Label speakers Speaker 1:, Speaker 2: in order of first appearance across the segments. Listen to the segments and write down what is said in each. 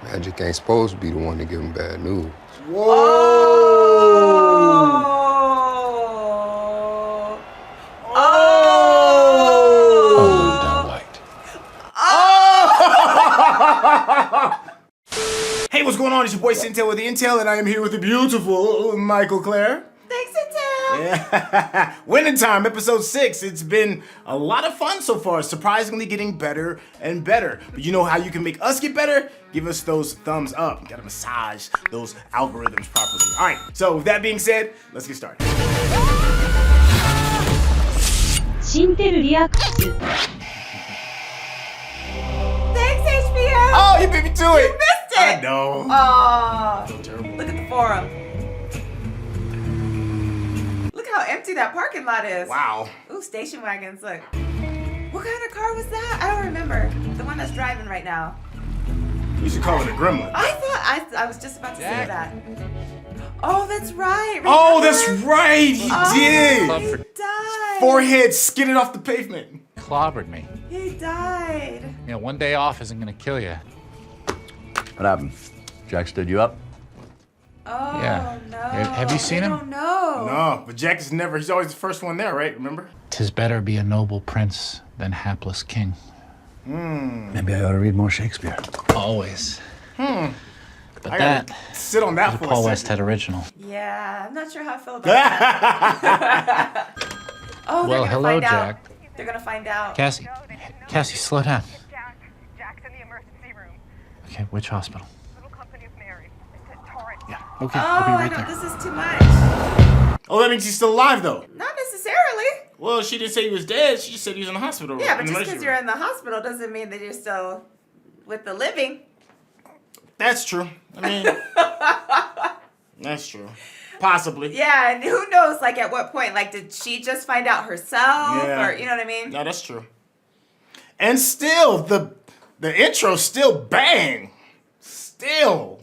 Speaker 1: Magic ain't supposed to be the one to give him bad news.
Speaker 2: Whoa!
Speaker 3: Oh! Oh!
Speaker 4: Down white.
Speaker 2: Oh! Hey, what's going on? It's your boy Syntell with the Intel, and I am here with the beautiful Michael Claire.
Speaker 5: Thanks, Syntell.
Speaker 2: Yeah. Winning Time, episode 6. It's been a lot of fun so far, surprisingly getting better and better. But you know how you can make us get better? Give us those thumbs up. You gotta massage those algorithms properly. All right, so with that being said, let's get started.
Speaker 6: Syntell 리액트.
Speaker 5: Thanks, HBO.
Speaker 2: Oh, you beat me to it.
Speaker 5: You missed it.
Speaker 2: I know.
Speaker 5: Oh,
Speaker 2: So terrible.
Speaker 5: look at the forum. Look how empty that parking lot is.
Speaker 2: Wow.
Speaker 5: Ooh, station wagons, look. What kind of car was that? I don't remember. The one that's driving right now.
Speaker 2: You should call it a gremlin.
Speaker 5: I was just about to say that. Oh, that's right.
Speaker 2: Oh,
Speaker 5: remember?
Speaker 2: that's right. He did.
Speaker 5: He died.
Speaker 2: Forehead skidded off the pavement.
Speaker 3: Clobbered me.
Speaker 5: He died.
Speaker 3: You know, one day off isn't gonna kill you.
Speaker 4: What happened? Jack stood you up?
Speaker 5: Oh,
Speaker 3: Yeah.
Speaker 5: no.
Speaker 3: Have you seen him?
Speaker 5: I don't know.
Speaker 2: No, but Jack is never, he's always the first one there, right? Remember?
Speaker 3: 'Tis better be a noble prince than hapless king.
Speaker 4: Maybe I ought to read more Shakespeare.
Speaker 3: Always. But
Speaker 2: I
Speaker 3: that
Speaker 2: gotta sit on that
Speaker 3: is a
Speaker 2: for
Speaker 3: Paul
Speaker 2: a
Speaker 3: Westhead
Speaker 2: second.
Speaker 3: original.
Speaker 5: Yeah, I'm not sure how I feel about that. Oh, they're
Speaker 3: Well,
Speaker 5: gonna
Speaker 3: hello,
Speaker 5: find out.
Speaker 3: Jack.
Speaker 5: They're gonna find out.
Speaker 3: Cassie, Cassie, slow down.
Speaker 7: Jack's in the emergency room.
Speaker 3: Okay, which hospital?
Speaker 7: Little Company of Mary. It's at Torrance.
Speaker 3: Yeah, okay,
Speaker 5: Oh,
Speaker 3: I'll be
Speaker 5: I
Speaker 3: right
Speaker 5: know.
Speaker 3: there.
Speaker 5: This is too much.
Speaker 2: Oh, that means he's still alive, though.
Speaker 5: Not necessarily.
Speaker 2: Well, she didn't say he was dead. She just said he was in the hospital.
Speaker 5: Yeah, but
Speaker 2: in the
Speaker 5: just
Speaker 2: emergency
Speaker 5: because you're
Speaker 2: room.
Speaker 5: in the hospital doesn't mean that you're still with the living.
Speaker 2: That's true. I mean, that's true. Possibly.
Speaker 5: Yeah, and who knows, like, at what point? Like, did she just find out herself?
Speaker 2: Yeah.
Speaker 5: Or, you know what I mean?
Speaker 2: No, that's true. And still, the intro still bang. Still.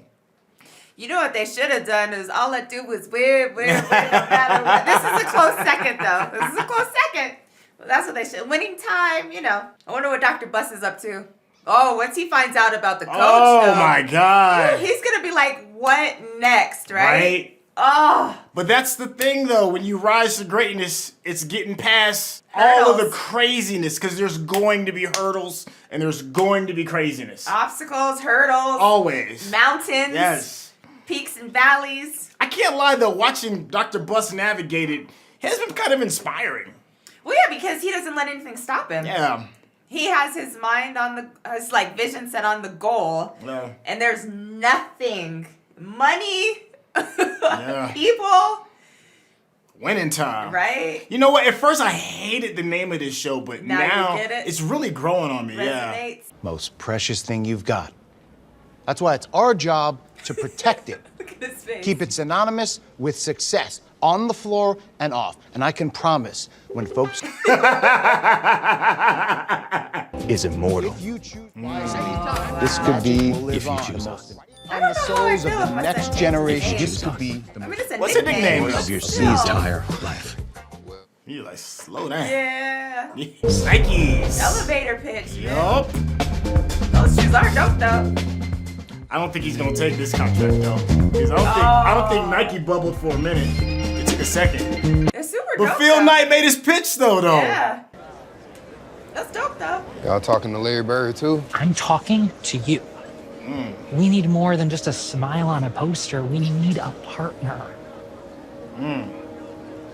Speaker 5: You know what they should have done is all I do was weird, no matter what. This is a close second, though. This is a close second. Well, that's what they should. Winning time, you know. I wonder what Dr. Bus is up to. Oh, once he finds out about the coach,
Speaker 2: Oh,
Speaker 5: though,
Speaker 2: my God.
Speaker 5: he's going to be like, what next, right?
Speaker 2: Right?
Speaker 5: Oh,
Speaker 2: But that's the thing, though. When you rise to greatness, it's getting past all of the
Speaker 5: Hurdles.
Speaker 2: craziness because there's going to be hurdles and there's going to be craziness.
Speaker 5: obstacles, hurdles,
Speaker 2: Always.
Speaker 5: mountains,
Speaker 2: Yes.
Speaker 5: peaks and valleys.
Speaker 2: I can't lie, though. Watching Dr. Bus navigate it has been kind of inspiring.
Speaker 5: Well, yeah, because he doesn't let anything stop him.
Speaker 2: Yeah.
Speaker 5: He has his mind on his like vision set on the goal,
Speaker 2: Yeah.
Speaker 5: and there's nothing, money,
Speaker 2: Yeah.
Speaker 5: people,
Speaker 2: Winning Time.
Speaker 5: right?
Speaker 2: You know what? At first, I hated the name of this show, but
Speaker 5: Now you
Speaker 2: now
Speaker 5: get it?
Speaker 2: it's really growing on me. Yeah.
Speaker 5: Resonates.
Speaker 8: Most precious thing you've got. That's why it's our job to protect it.
Speaker 5: Look at his face.
Speaker 8: Keep it synonymous with success, on the floor and off. And I can promise, when folks is immortal. If you choose wisely, this could be, if you choose us,
Speaker 5: I
Speaker 8: on the
Speaker 5: don't know how I
Speaker 8: souls of
Speaker 5: feel
Speaker 8: the
Speaker 5: if my
Speaker 8: next
Speaker 5: son's
Speaker 8: generation.
Speaker 5: name.
Speaker 8: This could be the
Speaker 5: I mean, it's a
Speaker 2: What's the
Speaker 5: nickname.
Speaker 2: nickname
Speaker 8: of your
Speaker 5: No.
Speaker 8: entire life.
Speaker 2: You like slow down.
Speaker 5: Yeah.
Speaker 2: Nikes.
Speaker 5: Elevator pitch. man.
Speaker 2: Yup.
Speaker 5: Those shoes are dope though.
Speaker 2: I don't think he's gonna take this contract though. 'Cause I don't think Nike bubbled for a minute. It took a second.
Speaker 5: They're super
Speaker 2: But
Speaker 5: dope.
Speaker 2: Phil
Speaker 5: though.
Speaker 2: Knight made his pitch though.
Speaker 5: Yeah. That's dope though.
Speaker 1: Y'all talking to Larry Bird too?
Speaker 9: I'm talking to you. We need more than just a smile on a poster. We need a partner.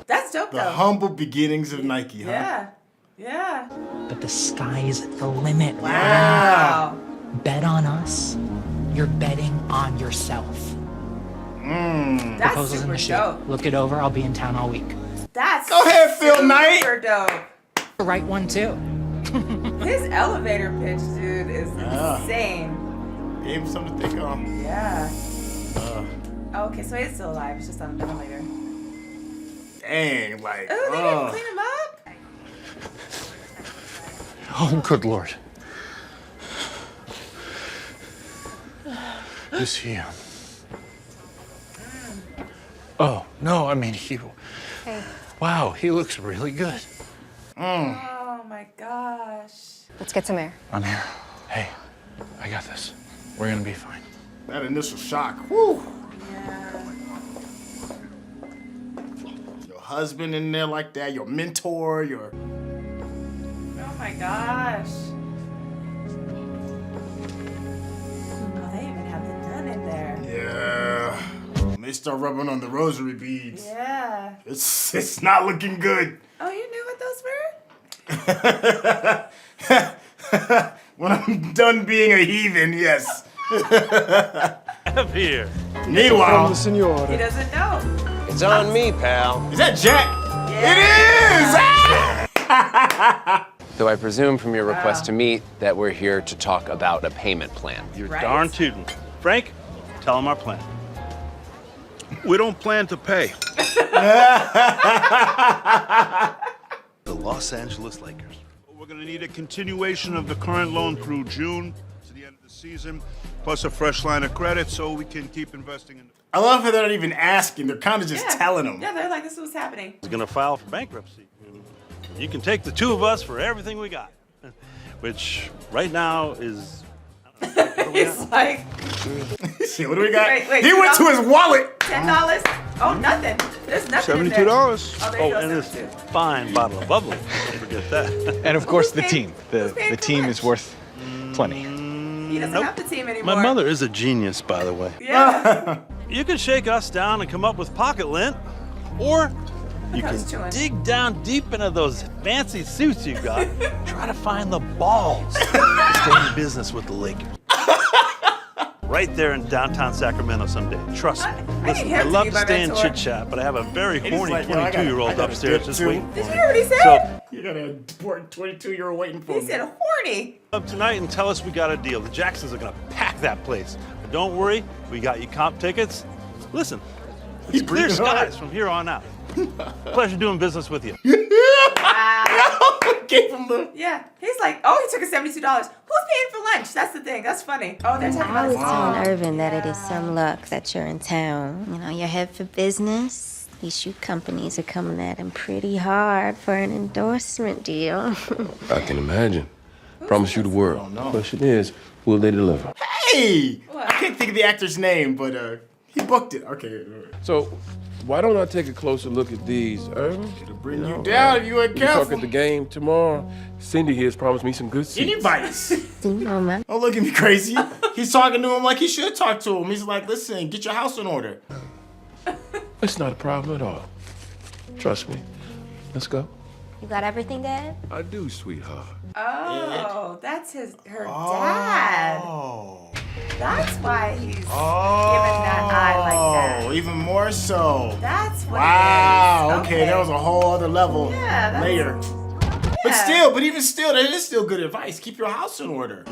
Speaker 5: That's dope
Speaker 2: The
Speaker 5: though.
Speaker 2: humble beginnings of Nike, huh?
Speaker 5: Yeah. Yeah.
Speaker 9: But the sky's the limit.
Speaker 5: Wow.
Speaker 9: Bet on us. You're betting on yourself.
Speaker 5: That's
Speaker 9: Proposals in
Speaker 5: super
Speaker 9: the show.
Speaker 5: dope.
Speaker 9: Look it over. I'll be in town all week.
Speaker 5: That's
Speaker 2: Go ahead, Phil Knight.
Speaker 5: super dope.
Speaker 9: The right one too.
Speaker 5: His elevator pitch, dude, is
Speaker 2: Yeah.
Speaker 5: insane.
Speaker 2: Gave him something to think on.
Speaker 5: Yeah. Oh, okay, so he's still alive. It's just on a ventilator.
Speaker 2: Dang, like.
Speaker 5: Oh, they didn't clean him up?
Speaker 4: Oh, good Lord. Is he? Oh, no, I mean, he.
Speaker 7: Hey.
Speaker 4: Wow, he looks really good.
Speaker 5: Oh my gosh.
Speaker 7: Let's get some air.
Speaker 4: I'm here. Hey, I got this. We're gonna be fine.
Speaker 2: That initial shock. Whew.
Speaker 5: Yeah.
Speaker 2: Your husband in there like that, your mentor, your...
Speaker 5: Oh my gosh. Oh, they even have the nun in there.
Speaker 2: Yeah. When they start rubbing on the rosary beads,
Speaker 5: Yeah.
Speaker 2: it's not looking good.
Speaker 5: Oh, you knew what those were?
Speaker 2: When I'm done being a heathen, yes.
Speaker 10: Up here.
Speaker 2: Meanwhile,
Speaker 5: He doesn't know.
Speaker 8: It's on me, pal.
Speaker 2: is that Jack?
Speaker 5: Yeah.
Speaker 2: It is!
Speaker 11: Though I presume from your request to meet that we're here to talk about a payment plan.
Speaker 10: You're
Speaker 5: Right.
Speaker 10: darn tootin'. Frank, tell him our plan.
Speaker 12: We don't plan to pay.
Speaker 13: The Los Angeles Lakers.
Speaker 12: We're going to need a continuation of the current loan through June to the end of the season, plus a fresh line of credit so we can keep investing in.
Speaker 2: I love how they're not even asking. They're kind of just telling them.
Speaker 5: Yeah, they're like, this is what's happening.
Speaker 10: He's gonna file for bankruptcy. You can take the two of us for everything we got, which right now is.
Speaker 5: He's like,
Speaker 2: Shit, what do we got?
Speaker 5: Wait,
Speaker 2: he went to his wallet.
Speaker 5: $10? Oh, nothing. There's nothing in there.
Speaker 12: $72.
Speaker 5: Oh, there you
Speaker 10: Oh,
Speaker 5: go,
Speaker 10: and this
Speaker 5: 72.
Speaker 10: fine bottle of bubbly. Don't forget that.
Speaker 3: And of course, the
Speaker 5: Who's
Speaker 3: team.
Speaker 5: paying
Speaker 3: The
Speaker 5: for
Speaker 3: team
Speaker 5: lunch?
Speaker 3: is worth plenty.
Speaker 5: He doesn't have the team anymore.
Speaker 10: My mother is a genius, by the way.
Speaker 5: Yeah.
Speaker 10: You can shake us down and come up with pocket lint, or you
Speaker 5: I
Speaker 10: can
Speaker 5: was chewing.
Speaker 10: dig down deep into those fancy suits you've got. Try to find the balls to stay in business with the Lakers. Right there in downtown Sacramento someday. Trust me. Listen, I
Speaker 5: him to
Speaker 10: love
Speaker 5: be
Speaker 10: to
Speaker 5: my
Speaker 10: stay and
Speaker 5: mentor.
Speaker 10: chit chat, but I have a very
Speaker 2: he's
Speaker 10: horny
Speaker 2: like, yo, I
Speaker 10: 22-year-old
Speaker 2: gotta
Speaker 10: upstairs
Speaker 2: dip
Speaker 10: just
Speaker 2: too.
Speaker 10: waiting for
Speaker 5: Did
Speaker 10: me.
Speaker 5: you hear what he said?
Speaker 10: So
Speaker 2: You got an important 22-year-old waiting for
Speaker 5: He
Speaker 2: me.
Speaker 5: said horny.
Speaker 10: up tonight and tell us we got a deal. The Jacksons are gonna pack that place. But don't worry, we got you comp tickets. Listen, it's clear
Speaker 2: breathing hard.
Speaker 10: skies from here on out. Pleasure doing business with you.
Speaker 2: Gave him the...
Speaker 5: Yeah. He's like, oh, he took us $72. Who's paying for lunch? That's the thing. That's funny. Oh, they're talking
Speaker 14: I
Speaker 5: about
Speaker 14: was
Speaker 5: his
Speaker 14: telling
Speaker 5: mom.
Speaker 14: Irvin that it is some luck that you're in town. You know, you're head for business. These shoe companies are coming at him pretty hard for an endorsement deal.
Speaker 13: I can imagine. Promise you the world. Question is, will they deliver?
Speaker 2: Hey! I can't think of the actor's name, but he booked it. Okay.
Speaker 13: So, why don't I take a closer look at these, Irvin?
Speaker 2: It'll bring you down if you ain't
Speaker 13: We talk
Speaker 2: careful.
Speaker 13: at the game tomorrow. Cindy here has promised me some good seats.
Speaker 2: Any bites?
Speaker 14: You know, man.
Speaker 2: Don't look at me crazy. He's talking to him like he should talk to him. He's like, listen, get your house in order.
Speaker 13: It's not a problem at all. Trust me. Let's go.
Speaker 14: You got everything, Dad?
Speaker 13: I do, sweetheart.
Speaker 5: Oh, that's her dad.
Speaker 2: Oh.
Speaker 5: That's why he's giving that eye like that.
Speaker 2: Oh, even more so.
Speaker 5: That's what
Speaker 2: Wow.
Speaker 5: it is.
Speaker 2: Okay, that was a whole other level.
Speaker 5: Yeah, that's-
Speaker 2: Layer. But even still, that is still good advice. Keep your house in order.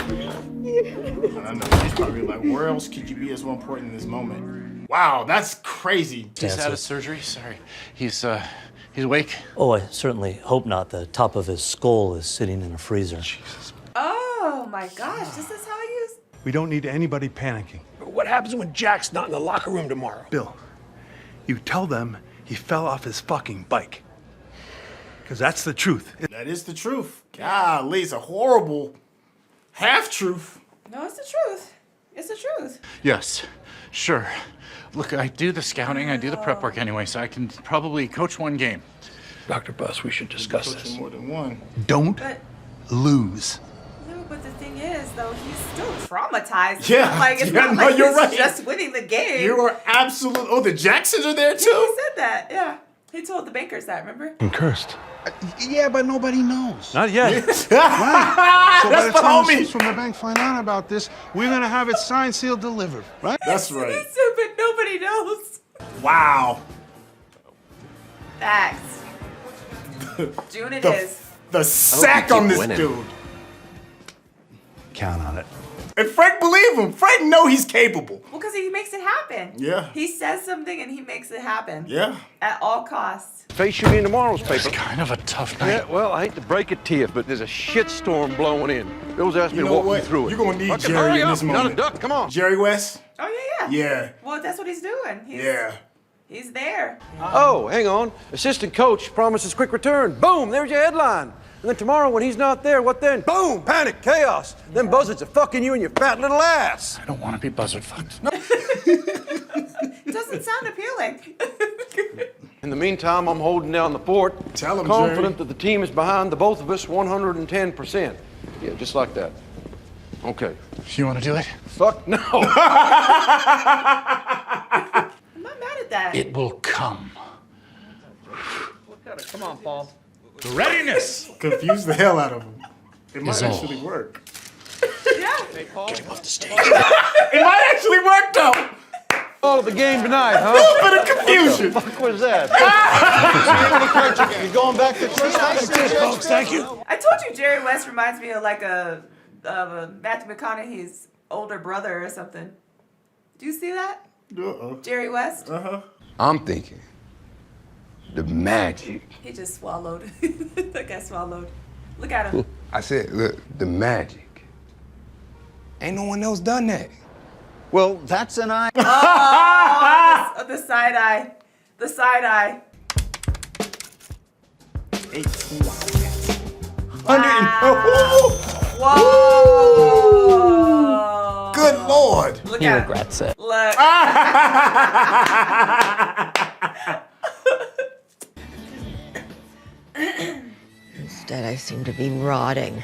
Speaker 2: I know, he's probably like, where else could you be as more important in this moment? Wow, that's crazy.
Speaker 3: He's had a surgery. Sorry. He's awake.
Speaker 15: Oh, I certainly hope not. The top of his skull is sitting in a freezer.
Speaker 3: Jesus.
Speaker 5: Oh my gosh, this is how he is.
Speaker 12: We don't need anybody panicking.
Speaker 8: What happens when Jack's not in the locker room tomorrow?
Speaker 12: Bill, you tell them he fell off his fucking bike. Because that's the truth.
Speaker 2: That is the truth. Golly, it's a horrible half-truth.
Speaker 5: No, it's the truth. It's the truth.
Speaker 3: Yes, sure. Look, I do the scouting, I do the prep work anyway, so I can probably coach one game.
Speaker 8: Dr. Buss, we should discuss
Speaker 2: Coaching more than one.
Speaker 12: Don't
Speaker 5: But
Speaker 12: lose.
Speaker 5: no, but the thing is, though, he's still traumatized. It's
Speaker 2: Yeah,
Speaker 5: not like it's
Speaker 2: yeah,
Speaker 5: not
Speaker 2: no,
Speaker 5: like
Speaker 2: you're
Speaker 5: he's
Speaker 2: right.
Speaker 5: just winning the game.
Speaker 2: You are absolute. Oh, the Jacksons are there
Speaker 5: He
Speaker 2: too?
Speaker 5: said that. Yeah, he told the bankers that. Remember?
Speaker 12: And cursed.
Speaker 8: Yeah, but nobody knows.
Speaker 10: Not yet.
Speaker 12: So by
Speaker 2: That's
Speaker 12: the
Speaker 2: the
Speaker 12: time the
Speaker 2: homie.
Speaker 12: folks from the bank find out about this, we're gonna have it signed, sealed, delivered, right?
Speaker 2: That's right.
Speaker 5: He said, but nobody knows.
Speaker 2: Wow.
Speaker 5: Facts. June it is.
Speaker 2: The sack on this
Speaker 13: winning.
Speaker 2: dude.
Speaker 10: Count on it.
Speaker 2: And Frank believe him. Frank know he's capable.
Speaker 5: Well, because he makes it happen.
Speaker 2: Yeah.
Speaker 5: He says something and he makes it happen.
Speaker 2: Yeah.
Speaker 5: At all costs.
Speaker 13: Face should be in tomorrow's
Speaker 3: It's
Speaker 13: paper.
Speaker 3: kind of a tough night.
Speaker 13: Yeah, well, I hate to break it to you, but there's a shitstorm blowing in. Bill's asked me
Speaker 2: You
Speaker 13: to
Speaker 2: know
Speaker 13: walk
Speaker 2: what?
Speaker 13: you through it.
Speaker 2: You're gonna need
Speaker 13: Okay,
Speaker 2: Jerry
Speaker 13: hurry
Speaker 2: in
Speaker 13: up.
Speaker 2: this
Speaker 13: You're not a
Speaker 2: moment.
Speaker 13: duck. Come on.
Speaker 2: Jerry West?
Speaker 5: Oh, yeah, yeah.
Speaker 2: Yeah.
Speaker 5: Well, that's what he's doing.
Speaker 2: Yeah.
Speaker 5: He's there.
Speaker 13: Oh, hang on. Assistant coach promises quick return. Boom, there's your headline.
Speaker 16: And then tomorrow when he's not there, what then? Boom! Panic, chaos. Then buzzards are fucking you in your fat little ass.
Speaker 3: I don't want to be buzzard fucked.
Speaker 5: Doesn't sound appealing.
Speaker 16: In the meantime, I'm holding down the fort.
Speaker 2: Tell him,
Speaker 16: confident that the team is behind the both of us 110%. Yeah, just like that. Okay.
Speaker 3: You want to do it?
Speaker 16: Fuck no.
Speaker 5: I'm not mad at that.
Speaker 3: It will come.
Speaker 16: Come on, Paul.
Speaker 3: Readiness!
Speaker 2: Confuse the hell out of him. It might
Speaker 3: Is all.
Speaker 2: actually work.
Speaker 5: Yeah.
Speaker 16: Hey, Paul.
Speaker 3: Get him off the stage.
Speaker 2: It might actually work though.
Speaker 16: Oh, the game tonight, huh?
Speaker 2: A little bit of confusion.
Speaker 16: What the fuck was that? You're going back to church?
Speaker 3: Folks, thank you.
Speaker 5: I told you Jerry West reminds me of like a Matthew McConaughey's older brother or something. Do you see that?
Speaker 2: Uh-oh.
Speaker 5: Jerry West?
Speaker 2: Uh-huh.
Speaker 1: I'm thinking the magic.
Speaker 5: He just swallowed. That guy swallowed. Look at him.
Speaker 1: I said, look, the magic. Ain't no one else done that.
Speaker 16: Well, that's an eye.
Speaker 5: Oh, the side eye. The side eye.
Speaker 2: 18 seconds.
Speaker 5: Whoa.
Speaker 2: Good Lord.
Speaker 5: Look
Speaker 9: He
Speaker 5: at
Speaker 9: regrets it.
Speaker 5: him. Look.
Speaker 17: Instead, I seem to be rotting.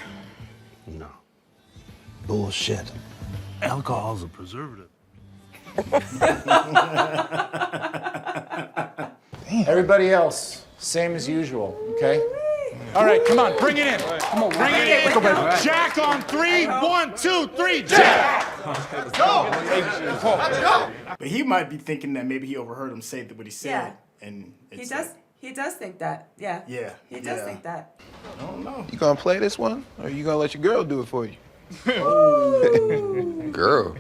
Speaker 10: No. Bullshit. Alcohol's a preservative.
Speaker 18: Everybody else, same as usual, okay?
Speaker 3: All right, come on, bring it in. Come on, bring it in. Jack on 3. 1, 2, 3, Jack!
Speaker 2: Let's go. But he might be thinking that maybe he overheard him say what he said.
Speaker 5: Yeah.
Speaker 2: And
Speaker 5: He
Speaker 2: it's
Speaker 5: does. He does think that. Yeah.
Speaker 2: Yeah.
Speaker 5: He does think that.
Speaker 2: I don't know.
Speaker 19: You gonna play this one, or you gonna let your girl do it for you?
Speaker 1: Girl.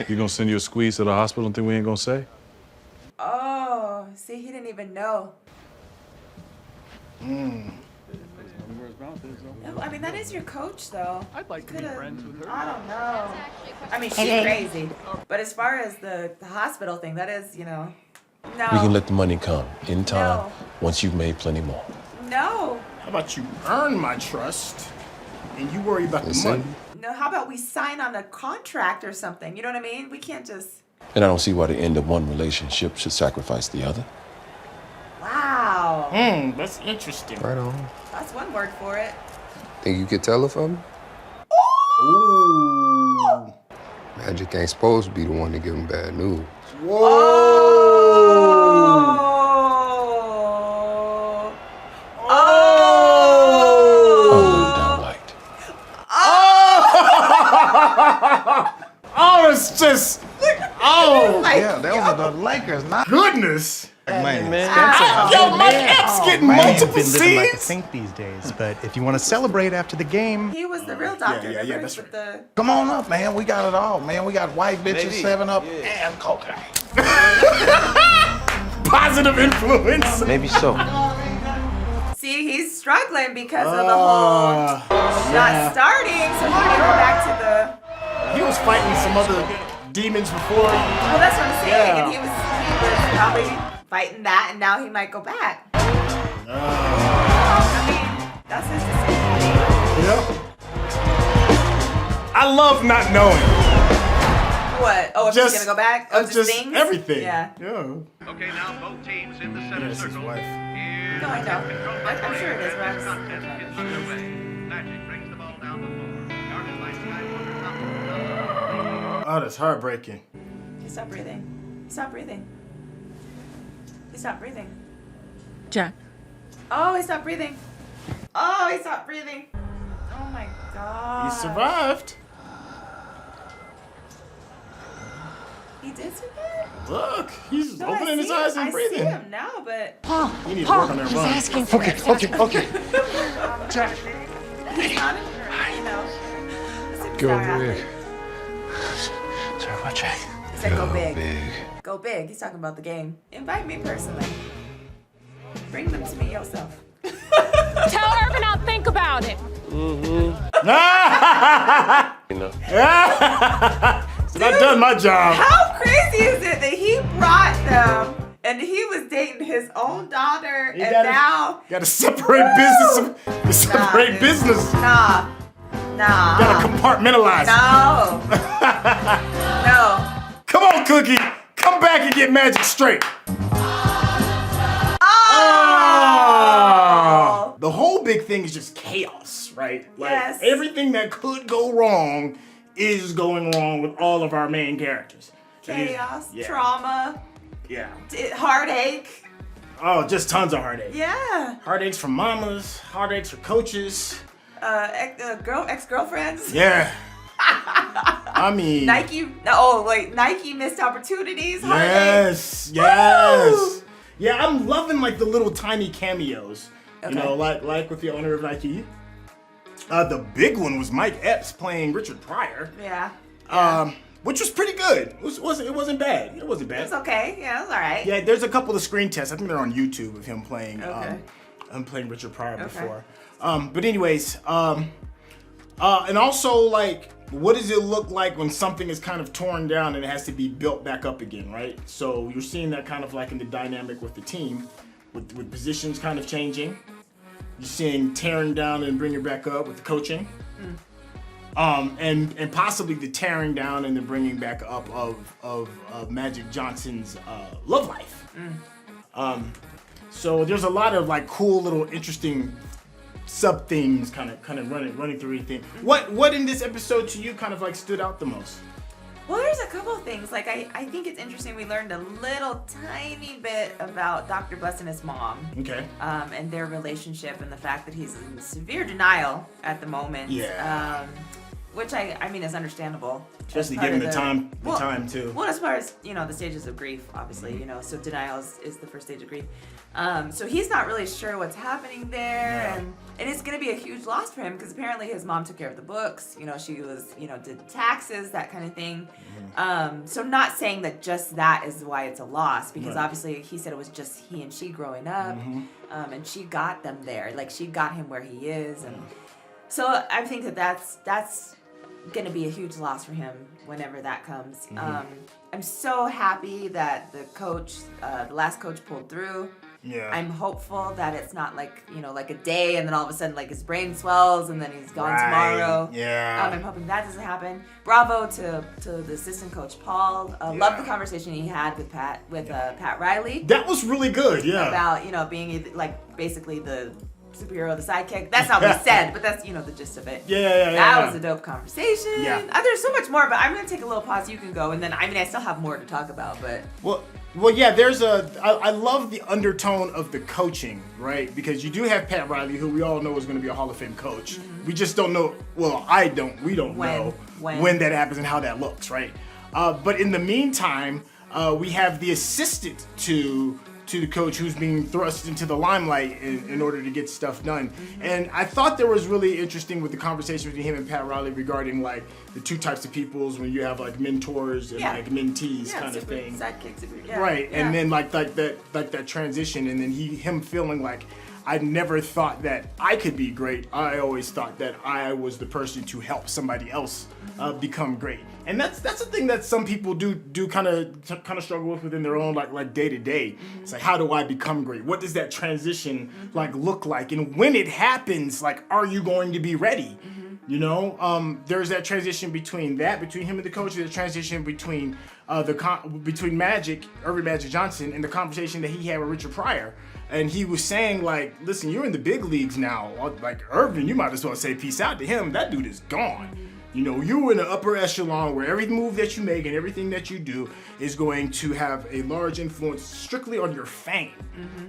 Speaker 13: You gonna send you a squeeze to the hospital and think we ain't gonna say?
Speaker 5: Oh, see, he didn't even know.
Speaker 2: Mm.
Speaker 5: I mean, that is your coach, though.
Speaker 20: I'd like to be friends with her.
Speaker 5: I don't know. I mean, she's
Speaker 17: Hey.
Speaker 5: crazy. But as far as the hospital thing, that is, no.
Speaker 13: We can let the money come in time
Speaker 5: No.
Speaker 13: once you've made plenty more.
Speaker 5: No.
Speaker 2: How about you earn my trust and you worry about the
Speaker 1: Listen.
Speaker 2: money?
Speaker 5: No, how about we sign on a contract or something? You know what I mean? We can't just.
Speaker 13: And I don't see why the end of one relationship should sacrifice the other.
Speaker 5: Wow.
Speaker 2: That's interesting.
Speaker 1: Right on.
Speaker 5: That's one word for it.
Speaker 1: Think you could tell her for me?
Speaker 2: Ooh.
Speaker 1: Magic ain't supposed to be the one to give him bad news.
Speaker 2: Whoa.
Speaker 5: Oh. Oh.
Speaker 2: Oh, it's just. Oh.
Speaker 19: Yeah, that was the Lakers. Not
Speaker 2: Goodness.
Speaker 21: Man,
Speaker 2: Yo, my cat's getting multiple
Speaker 21: been living like a
Speaker 2: scenes.
Speaker 21: saint these days, but if you want to celebrate after the game,
Speaker 5: He was the real doctor.
Speaker 2: yeah,
Speaker 5: remember?
Speaker 2: that's
Speaker 5: With the.
Speaker 19: Come on up, man. We got it all, man. We got white bitches, 7-Up, and cocaine.
Speaker 2: Positive influence.
Speaker 19: Maybe so.
Speaker 5: See, he's struggling because of the whole not starting. So he's gonna go back to the.
Speaker 2: He was fighting some other demons before.
Speaker 5: Well, that's what I'm saying.
Speaker 2: Yeah.
Speaker 5: And he was probably fighting that, and now he might go back. I mean, that's his decision.
Speaker 2: Yeah. I love not knowing.
Speaker 5: What? Oh, if he's gonna go back? Oh, just things?
Speaker 2: everything.
Speaker 5: Yeah.
Speaker 12: Okay, now both teams in the center circle.
Speaker 5: No, I know. I'm sure it is, Rex.
Speaker 12: Magic brings the ball down the floor.
Speaker 2: Oh, that's heartbreaking.
Speaker 5: He stopped breathing. He stopped breathing. He stopped breathing.
Speaker 17: Jack.
Speaker 5: Oh, he stopped breathing. Oh, he stopped breathing. Oh my God.
Speaker 2: He survived.
Speaker 5: He did survive?
Speaker 2: Look, he's
Speaker 5: No,
Speaker 2: opening his
Speaker 5: I
Speaker 2: eyes and
Speaker 5: see
Speaker 2: breathing.
Speaker 5: him now, but.
Speaker 2: We need to work on that run.
Speaker 5: Okay.
Speaker 3: Jack.
Speaker 5: He's not, you know.
Speaker 13: Go
Speaker 5: superstar
Speaker 13: big.
Speaker 5: athlete.
Speaker 3: Sorry about Jack.
Speaker 5: He said go big.
Speaker 13: Big.
Speaker 5: Go big. He's talking about the game. Invite me personally. Bring them to me yourself.
Speaker 6: Tell Irvin I'll think about it.
Speaker 2: So I've done my job.
Speaker 5: How crazy is it that he brought them and he was dating his own daughter,
Speaker 2: You
Speaker 5: and
Speaker 2: gotta-
Speaker 5: now
Speaker 2: Gotta separate business.
Speaker 5: Nah.
Speaker 2: Gotta compartmentalize.
Speaker 5: No. No.
Speaker 2: Come on, Cookie. Come back and get magic straight. Oh! The whole big thing is just chaos, right? Like,
Speaker 5: Yes.
Speaker 2: everything that could go wrong is going wrong with all of our main characters.
Speaker 5: Chaos,
Speaker 2: Yeah.
Speaker 5: trauma,
Speaker 2: Yeah.
Speaker 5: heartache.
Speaker 2: Oh, just tons of heartache.
Speaker 5: Yeah.
Speaker 2: Heartaches for mamas, heartaches for coaches.
Speaker 5: Ex-girlfriends.
Speaker 2: Yeah. I mean.
Speaker 5: Nike missed opportunities.
Speaker 2: Yes.
Speaker 5: Heartache.
Speaker 2: Yes.
Speaker 5: Woo!
Speaker 2: Yeah, I'm loving like the little tiny cameos.
Speaker 5: Okay.
Speaker 2: You know, like with the owner of Nike. The big one was Mike Epps playing Richard Pryor.
Speaker 5: Yeah.
Speaker 2: Which was pretty good. It wasn't bad. It wasn't bad.
Speaker 5: It's okay. Yeah, it's all right.
Speaker 2: Yeah, there's a couple of screen tests. I think they're on YouTube of him playing playing Richard Pryor before. But anyways, and also like, what does it look like when something is kind of torn down and it has to be built back up again, right? So you're seeing that kind of like in the dynamic with the team, with positions kind of changing. You're seeing tearing down and bringing back up with the coaching. And possibly the tearing down and the bringing back up of Magic Johnson's love life. So there's a lot of like cool little interesting sub themes kind of running through everything. What in this episode to you kind of like stood out the most?
Speaker 5: Well, there's a couple of things. Like, I think it's interesting we learned a little tiny bit about Dr. Bus and his mom.
Speaker 2: Okay.
Speaker 5: And their relationship and the fact that he's in severe denial at the moment.
Speaker 2: Yeah.
Speaker 5: Which I mean is understandable.
Speaker 2: Especially
Speaker 5: As part
Speaker 2: given
Speaker 5: of
Speaker 2: the time too.
Speaker 5: Well, as far as, the stages of grief, obviously, so denial is the first stage of grief. So he's not really sure what's happening there, and it's going to be a huge loss for him because apparently his mom took care of the books. She was, did taxes, that kind of thing. So not saying that just that is why it's a loss, because obviously he said it was just he and she growing up, and she got them there. Like, she got him where he is, and so I think that's going to be a huge loss for him whenever that comes. I'm so happy that the last coach pulled through.
Speaker 2: Yeah.
Speaker 5: I'm hopeful that it's not like, like a day and then all of a sudden like his brain swells and then he's gone tomorrow.
Speaker 2: Yeah.
Speaker 5: I'm hoping that doesn't happen. Bravo to the assistant coach Paul. Love the conversation he had with Pat Riley.
Speaker 2: That was really good. Yeah.
Speaker 5: About being like basically the superhero, the sidekick. That's not what he said, but that's the gist of it.
Speaker 2: Yeah.
Speaker 5: That was a dope conversation.
Speaker 2: Yeah.
Speaker 5: There's so much more, but I'm gonna take a little pause. You can go, and then I still have more to talk about, but.
Speaker 2: Well, yeah, I love the undertone of the coaching, right? Because you do have Pat Riley, who we all know is going to be a Hall of Fame coach. We just don't know, we don't know when that happens and how that looks, right? But in the meantime, we have the assistant to the coach who's being thrust into the limelight in order to get stuff done. And I thought that was really interesting with the conversation between him and Pat Riley regarding like the two types of peoples when you have like mentors and like mentees kind of thing.
Speaker 5: Sidekicks,
Speaker 2: Right. And then like that transition, and then him feeling like, I never thought that I could be great. I always thought that I was the person to help somebody else become great. And that's the thing that some people do kind of struggle with within their own like day to day. It's like, how do I become great? What does that transition like look like? And when it happens, like, are you going to be ready? There's that transition between him and the coach. There's a transition between between Irvin Magic Johnson, and the conversation that he had with Richard Pryor. And he was saying like, listen, you're in the big leagues now. Like Irvin, you might as well say peace out to him. That dude is gone. You're in the upper echelon where every move that you make and everything that you do is going to have a large influence strictly on your fame.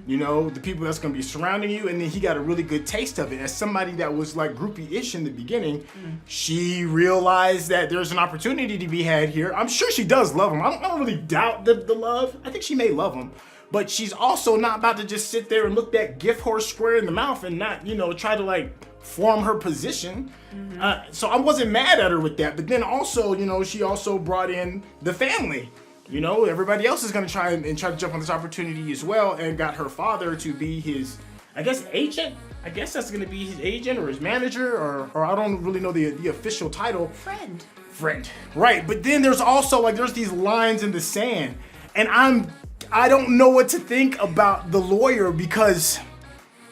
Speaker 2: The people that's going to be surrounding you. And then he got a really good taste of it. As somebody that was like groupie-ish in the beginning, she realized that there's an opportunity to be had here. I'm sure she does love him. I don't really doubt the love. I think she may love him. But she's also not about to just sit there and look that gift horse square in the mouth and not, try to like form her position. So I wasn't mad at her with that. But then also, she also brought in the family. Everybody else is going to try to jump on this opportunity as well, and got her father to be his, I guess, agent. I guess that's going to be his agent or his manager, or I don't really know the official title. Friend. Right. But then there's also like, there's these lines in the sand, and I don't know what to think about the lawyer because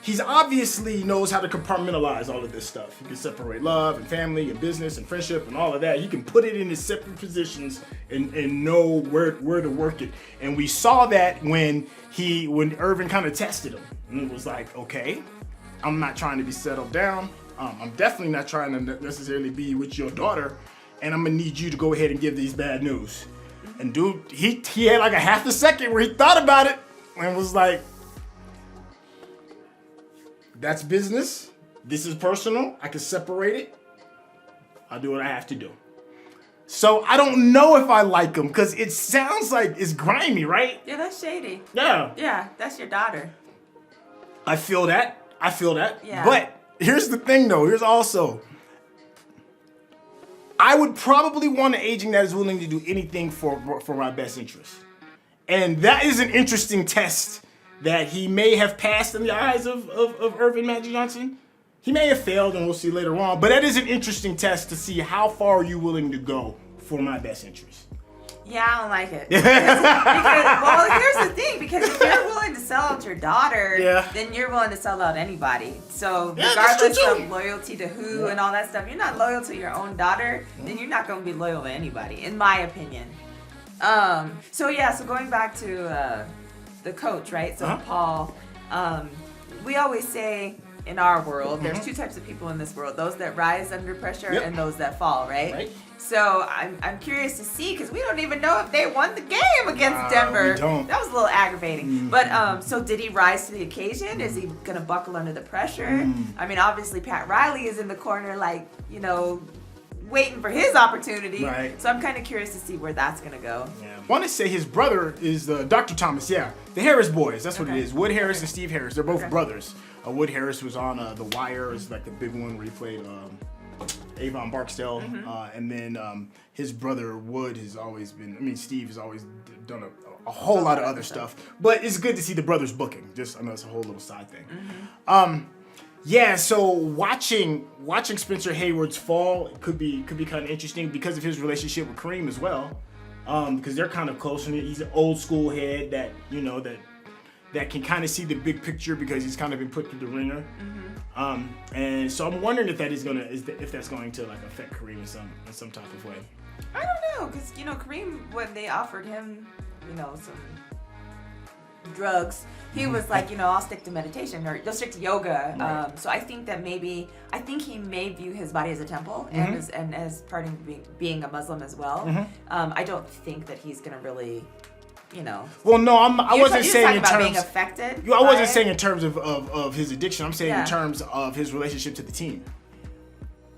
Speaker 2: he's obviously knows how to compartmentalize all of this stuff. He can separate love and family and business and friendship and all of that. He can put it in his separate positions and know where to work it. And we saw that when Irvin kind of tested him. And it was like, okay, I'm not trying to be settled down. I'm definitely not trying to necessarily be with your daughter. And I'm gonna need you to go ahead and give these bad news. And dude, he had like a half a second where he thought about it and was like, that's business. This is personal. I can separate it. I'll do what I have to do. So I don't know if I like him because it sounds like it's grimy, right?
Speaker 5: Yeah, that's shady.
Speaker 2: Yeah.
Speaker 5: Yeah, that's your daughter.
Speaker 2: I feel that.
Speaker 5: Yeah.
Speaker 2: But here's the thing though. Here's also, I would probably want an agent that is willing to do anything for my best interest. And that is an interesting test that he may have passed in the eyes of Irvin Magic Johnson. He may have failed, and we'll see later on. But that is an interesting test to see how far are you willing to go for my best interest.
Speaker 5: Yeah, I don't like it. Well, here's the thing. Because if you're willing to sell out your daughter, then you're willing to sell out anybody. So regardless of loyalty to who and all that stuff, you're not loyal to your own daughter, then you're not going to be loyal to anybody, in my opinion. So going back to the coach, right? So Paul, we always say in our world, there's two types of people in this world: those that rise under pressure and those that fall, right? So I'm curious to see, because we don't even know if they won the game against Denver.
Speaker 2: We don't.
Speaker 5: That was a little aggravating. But so did he rise to the occasion? Is he gonna buckle under the pressure? I mean, obviously Pat Riley is in the corner, like, you know, waiting for his opportunity.
Speaker 2: Right.
Speaker 5: So I'm kind of curious to see where that's gonna go.
Speaker 2: Yeah. I want to say his brother is Dr. Thomas. Yeah, the Harris boys. That's what it is. Wood Harris and Steve Harris. They're both brothers. Wood Harris was on The Wire. It's like the big one where he played Avon Barksdale. And then his brother Wood has always been. I mean, Steve has always done a whole lot of other stuff. But it's good to see the brothers booking. I know it's a whole little side thing. Yeah, so watching Spencer Hayward's fall could be kind of interesting because of his relationship with Kareem as well, because they're kind of close. And he's an old school head that that can kind of see the big picture because he's kind of been put through the ringer. And so I'm wondering if that's going to like affect Kareem in some type of way.
Speaker 5: I don't know, because Kareem, when they offered him some drugs, he was like, I'll stick to meditation or you'll stick to yoga.
Speaker 2: Right.
Speaker 5: So I think that I think he may view his body as a temple and as part of being a Muslim as well. I don't think that he's gonna really,
Speaker 2: Well, no, I wasn't saying in terms
Speaker 5: being affected.
Speaker 2: I wasn't saying in terms of his addiction. I'm saying in terms of his relationship to the team.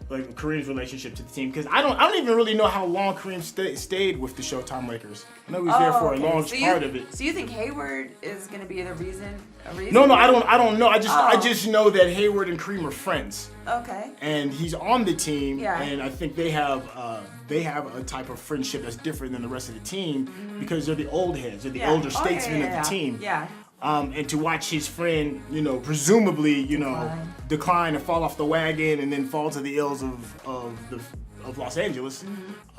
Speaker 2: Like Kareem's relationship to the team, because I don't even really know how long Kareem stayed with the Showtime Lakers. I know he was there for a long part of it.
Speaker 5: So you think Hayward is going to be the reason?
Speaker 2: No, I don't know. I just know that Hayward and Kareem are friends.
Speaker 5: Okay.
Speaker 2: And he's on the team,
Speaker 5: Yeah.
Speaker 2: and I think they have a type of friendship that's different than the rest of the team because they're the old heads, they're the older statesmen of the team.
Speaker 5: Yeah.
Speaker 2: And to watch his friend, presumably, decline and fall off the wagon and then fall to the ills of Los Angeles.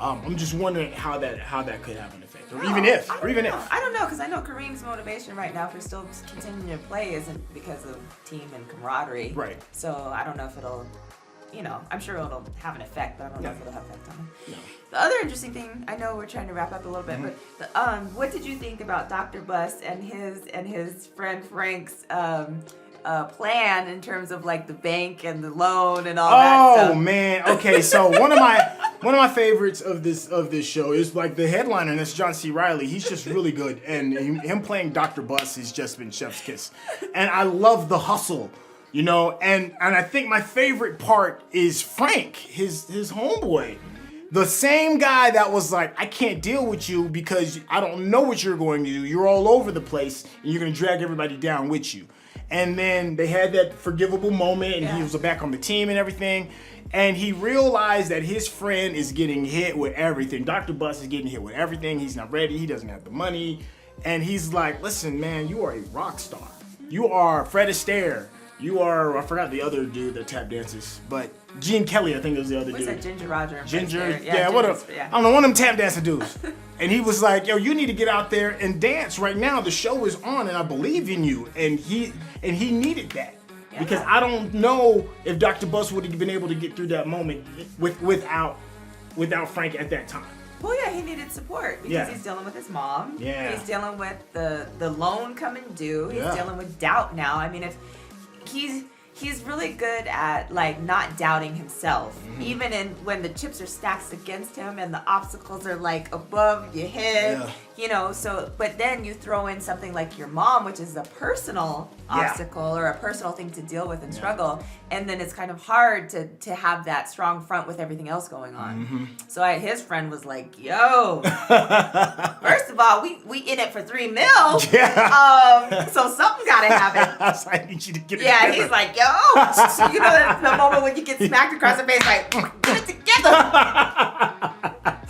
Speaker 2: I'm just wondering how that could have an effect, or even if.
Speaker 5: I don't know, because I know Kareem's motivation right now for still continuing to play isn't because of team and camaraderie.
Speaker 2: Right.
Speaker 5: So I don't know if it'll, I'm sure it'll have an effect, but I don't know if it'll have an effect on him. No. The other interesting thing, I know we're trying to wrap up a little bit, but what did you think about Dr. Buss and his friend Frank's plan in terms of like the bank and the loan and all that stuff?
Speaker 2: Oh man, okay. So one of my favorites of this show is like the headliner, and that's John C. Reilly. He's just really good, and him playing Dr. Buss has just been chef's kiss. And I love the hustle, and I think my favorite part is Frank, his homeboy. The same guy that was like, I can't deal with you because I don't know what you're going to do. You're all over the place, and you're going to drag everybody down with you. And then they had that forgivable moment, and he was back on the team and everything. And he realized that his friend is getting hit with everything. Dr. Buss is getting hit with everything. He's not ready. He doesn't have the money. And he's like, listen, man, you are a rock star. You are Fred Astaire. You are, I forgot the other dude that tap dances, but Gene Kelly, I think was the other
Speaker 5: What's
Speaker 2: dude.
Speaker 5: that, Ginger Roger?
Speaker 2: Ginger,
Speaker 5: Yeah,
Speaker 2: what
Speaker 5: Ginger's-
Speaker 2: I don't know, one of them tap dancing dudes. And he was like, yo, you need to get out there and dance right now. The show is on and I believe in you. And he needed that.
Speaker 5: Yeah.
Speaker 2: Because I don't know if Dr. Bus would have been able to get through that moment without Frank at that time.
Speaker 5: Well, yeah, he needed support because he's dealing with his mom.
Speaker 2: Yeah.
Speaker 5: He's dealing with the loan coming due. He's
Speaker 2: Yeah.
Speaker 5: dealing with doubt now. I mean, if he's really good at like not doubting himself, even when the chips are stacked against him and the obstacles are like above your head.
Speaker 2: Yeah.
Speaker 5: You know, so but then you throw in something like your mom, which is a personal obstacle or a personal thing to deal with and struggle, and then it's kind of hard to have that strong front with everything else going on. So his friend was like, "Yo, first of all, we in it for $3 million. So something gotta happen."
Speaker 2: So I need you to get it
Speaker 5: Yeah,
Speaker 2: together.
Speaker 5: he's like, "Yo," you know the moment when you get smacked across the face, like, "Get it together."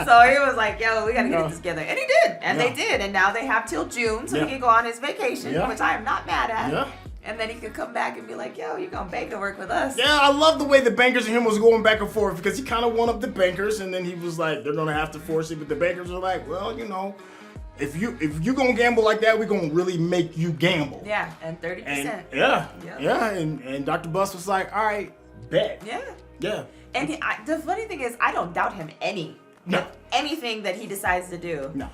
Speaker 5: So he was like, "Yo, we gotta get it together," and he did, and they did, and now they have till June, so he can go on his vacation, which I am not mad at.
Speaker 2: Yeah.
Speaker 5: And then he could come back and be like, "Yo, you're gonna beg to work with us."
Speaker 2: Yeah, I love the way the bankers and him was going back and forth because he kind of won up the bankers, and then he was like, "They're gonna have to force it," but the bankers are like, "Well, you know, if you gonna gamble like that, we're gonna really make you gamble."
Speaker 5: Yeah, and 30%.
Speaker 2: And Dr. Bus was like, "All right, bet." Yeah.
Speaker 5: And the funny thing is, I don't doubt him anything that he decides to do.
Speaker 2: No.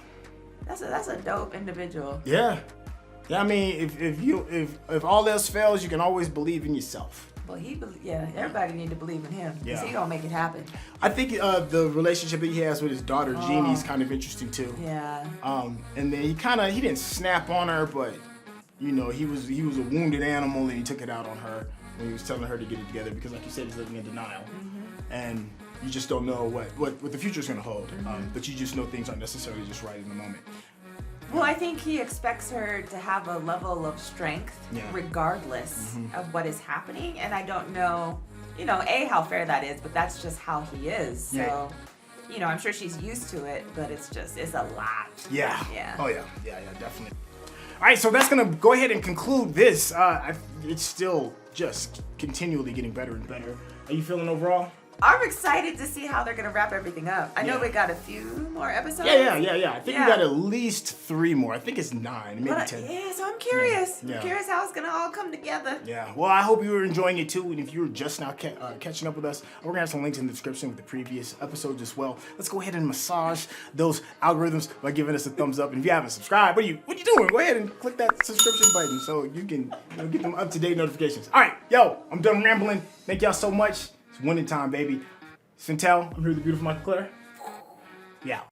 Speaker 5: That's a dope individual.
Speaker 2: Yeah. I mean, if all else fails, you can always believe in yourself.
Speaker 5: Well, everybody need to believe in him because he gonna make it happen.
Speaker 2: I think the relationship that he has with his daughter Jeannie is kind of interesting too.
Speaker 5: Yeah.
Speaker 2: And then he didn't snap on her, but you know he was a wounded animal and he took it out on her when he was telling her to get it together because, like you said, he's living in denial, and you just don't know what the future's gonna hold. But you just know things aren't necessarily just right in the moment.
Speaker 5: Well, I think he expects her to have a level of strength regardless of what is happening. And I don't know, how fair that is, but that's just how he is. So, I'm sure she's used to it, but it's a lot.
Speaker 2: Yeah.
Speaker 5: Yeah.
Speaker 2: Oh, yeah, definitely. All right, so that's going to go ahead and conclude this. It's still just continually getting better and better. Are you feeling overall?
Speaker 5: I'm excited to see how they're gonna wrap everything up. I know we got a few more episodes.
Speaker 2: Yeah. I think we got at least 3 more. I think it's 9, maybe 10.
Speaker 5: Yeah, so I'm curious.
Speaker 2: Yeah.
Speaker 5: I'm curious how it's gonna all come together.
Speaker 2: Yeah. Well, I hope you were enjoying it too. And if you were just now catching up with us, we're gonna have some links in the description with the previous episodes as well. Let's go ahead and massage those algorithms by giving us a thumbs up. And if you haven't subscribed, what are you doing? Go ahead and click that subscription button so you can get them up-to-date notifications. All right, I'm done rambling. Thank y'all so much. It's winning time, baby. Syntell, I'm here with the beautiful Michael Claire. Yeah.